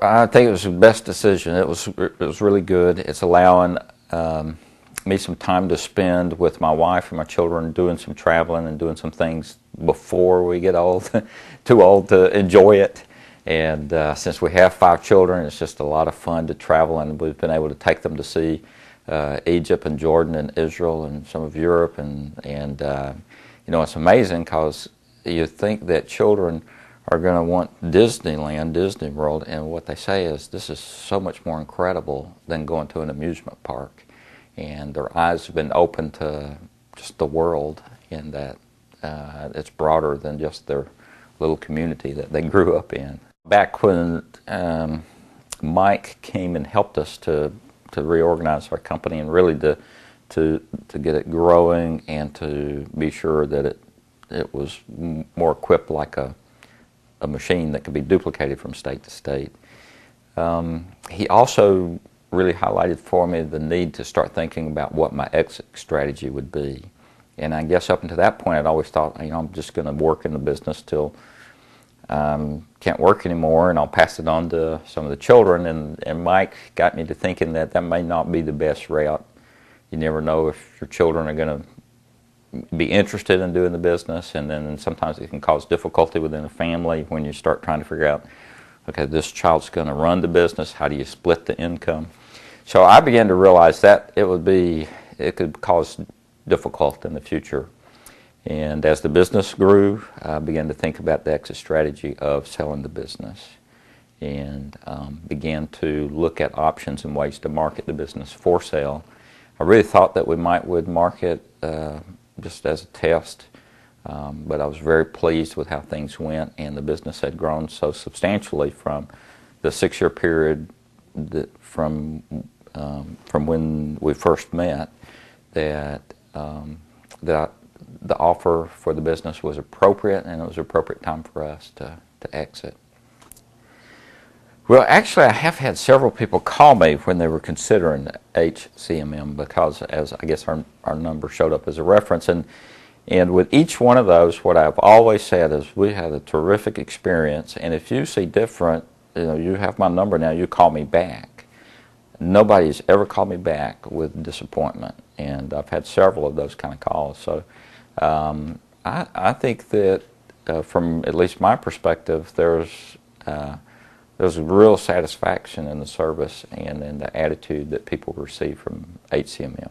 I think it was the best decision. It was really good. It's allowing me some time to spend with my wife and my children, doing some traveling and doing some things before we get old, too old to enjoy it. And since we have 5 children, it's just a lot of fun to travel, and we've been able to take them to see Egypt and Jordan and Israel and some of Europe, and you know, it's amazing because you think that children are going to want Disneyland, Disney World, and what they say is this is so much more incredible than going to an amusement park. And their eyes have been opened to just the world, in that it's broader than just their little community that they grew up in. Back when Mike came and helped us to reorganize our company and really to get it growing and to be sure that it was more equipped like a machine that could be duplicated from state to state. He also really highlighted for me the need to start thinking about what my exit strategy would be. And I guess up until that point, I'd always thought, you know, I'm just going to work in the business till can't work anymore, and I'll pass it on to some of the children. And Mike got me to thinking that that may not be the best route. You never know if your children are going to be interested in doing the business, and then sometimes it can cause difficulty within a family when you start trying to figure out, okay, this child's going to run the business, how do you split the income? So I began to realize that it could cause difficulty in the future. And as the business grew, I began to think about the exit strategy of selling the business, and began to look at options and ways to market the business for sale. I really thought that we would market just as a test, but I was very pleased with how things went, and the business had grown so substantially from the 6-year period from when we first met that the offer for the business was appropriate, and it was an appropriate time for us to exit. Well, actually, I have had several people call me when they were considering HCMM, because as I guess our number showed up as a reference, and with each one of those, what I've always said is we had a terrific experience, and if you see different, you know, you have my number now, you call me back. Nobody's ever called me back with disappointment, and I've had several of those kind of calls. So I think that from at least my perspective, there's a real satisfaction in the service and in the attitude that people receive from HCMM.